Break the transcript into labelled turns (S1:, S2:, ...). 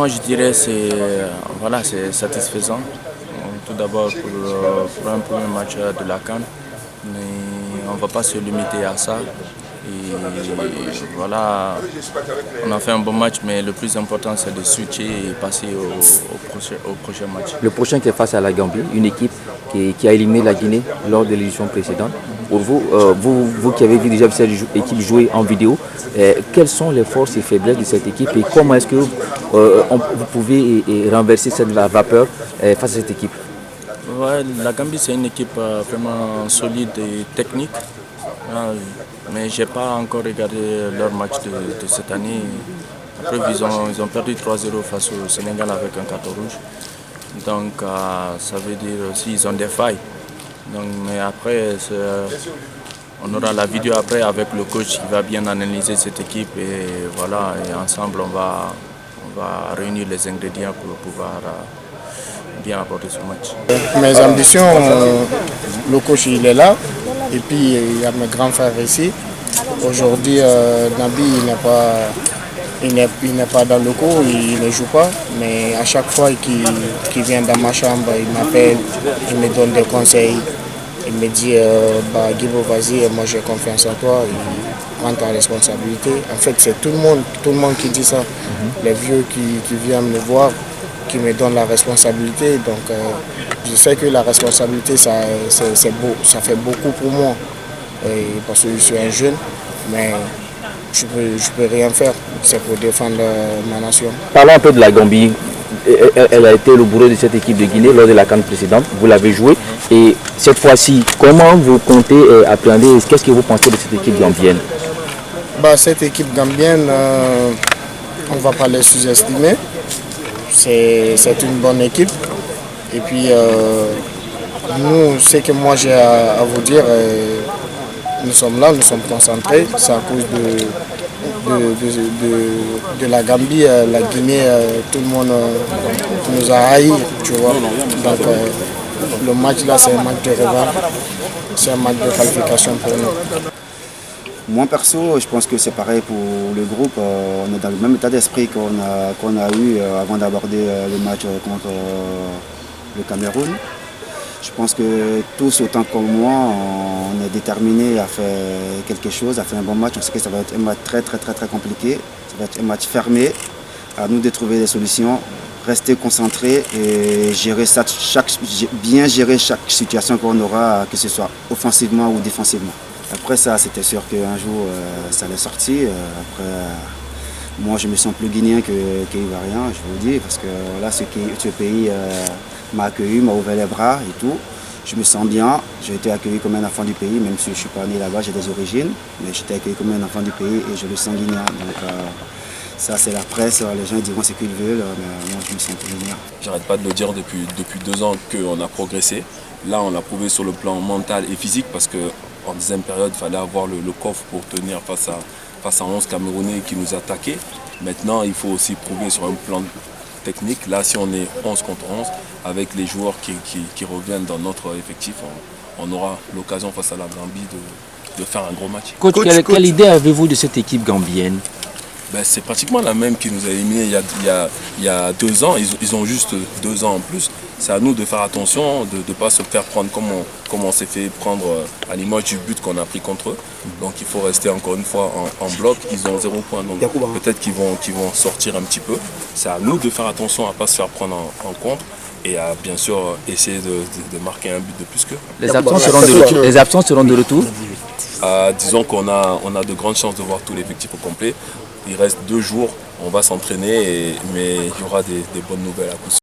S1: moi je dirais voilà, c'est satisfaisant. Tout d'abord pour un premier match de la CAN, mais on ne va pas se limiter à ça. Et voilà, on a fait un bon match, mais le plus important c'est de switcher et passer au prochain match.
S2: Le prochain qui est face à la Gambie, une équipe qui a éliminé la Guinée lors de l'édition précédente. Pour vous, vous qui avez vu déjà cette équipe jouer en vidéo, quelles sont les forces et faiblesses de cette équipe et comment est-ce que vous pouvez renverser cette vapeur face à cette équipe?
S1: Ouais, la Gambie c'est une équipe vraiment solide et technique. Mais je n'ai pas encore regardé leur match de cette année. Après, ils ont perdu 3-0 face au Sénégal avec un carton rouge. Donc ça veut dire aussi qu'ils ont des failles. Donc, mais après, on aura la vidéo après avec le coach qui va bien analyser cette équipe. Et voilà, et ensemble on va réunir les ingrédients pour pouvoir bien aborder ce match.
S3: Mes ambitions, le coach il est là. Et puis il y a mes grands frères ici. Aujourd'hui, Nabi il n'est pas dans le cours, il ne joue pas. Mais à chaque fois qu'il vient dans ma chambre, il m'appelle, il me donne des conseils. Il me dit, Guibo, vas-y, moi j'ai confiance en toi, prends ta responsabilité. En fait, c'est tout le monde qui dit ça. Les vieux qui viennent me voir, qui me donnent la responsabilité. Donc je sais que la responsabilité, c'est beau, ça fait beaucoup pour moi. Parce que je suis un jeune, mais je peux rien faire. C'est pour défendre ma nation.
S2: Parlons un peu de la Gambie. Elle a été le bourreau de cette équipe de Guinée lors de la CAN précédente. Vous l'avez joué. Et cette fois-ci, comment vous comptez appréhender? Qu'est-ce que vous pensez de cette équipe gambienne?
S3: Cette équipe gambienne, on ne va pas les sous-estimer. C'est une bonne équipe. Et puis, nous, ce que moi j'ai à vous dire, nous sommes là, nous sommes concentrés. C'est à cause de la Gambie, la Guinée, tout le monde nous a haïs, tu vois. Donc, le match là, c'est un match de revanche, c'est un match de qualification pour nous.
S4: Moi perso, je pense que c'est pareil pour le groupe. On est dans le même état d'esprit qu'on a eu avant d'aborder le match contre le Cameroun. Je pense que tous, autant que moi, on est déterminés à faire quelque chose, à faire un bon match. On sait que ça va être un match très compliqué. Ça va être un match fermé. À nous de trouver des solutions, rester concentrés et bien gérer chaque situation qu'on aura, que ce soit offensivement ou défensivement. Après ça, c'était sûr qu'un jour, ça allait sortir. Après, moi, je me sens plus guinéen qu'ivoirien, je vous le dis, parce que là, ce pays m'a accueilli, m'a ouvert les bras et tout. Je me sens bien, j'ai été accueilli comme un enfant du pays, même si je ne suis pas né là-bas, j'ai des origines, mais j'étais accueilli comme un enfant du pays et je le sens guinéen. Donc ça, c'est la presse, les gens diront ce qu'ils veulent, mais moi, je me sens guinéen.
S5: J'arrête pas de le dire depuis 2 ans qu'on a progressé. Là, on l'a prouvé sur le plan mental et physique parce qu'en deuxième période, il fallait avoir le coffre pour tenir face à 11 Camerounais qui nous attaquaient. Maintenant, il faut aussi prouver sur un plan technique. Là, si on est 11 contre 11, avec les joueurs qui reviennent dans notre effectif, on aura l'occasion face à la Gambie de faire un gros match.
S2: Coach, quelle idée avez-vous de cette équipe gambienne?
S5: C'est pratiquement la même qui nous a éliminés il y a 2 ans. Ils ont juste 2 ans en plus. C'est à nous de faire attention, de ne pas se faire prendre comme on s'est fait prendre à l'image du but qu'on a pris contre eux. Donc il faut rester encore une fois en bloc. Ils ont 0 point. Donc peut-être qu'ils vont sortir un petit peu. C'est à nous de faire attention à ne pas se faire prendre en compte et à bien sûr essayer de marquer un but de plus qu'eux.
S2: Les absents seront de retour.
S5: Disons qu'on a de grandes chances de voir tout l'effectif au complet. Il reste 2 jours, on va s'entraîner, mais il y aura des bonnes nouvelles à coup sûr.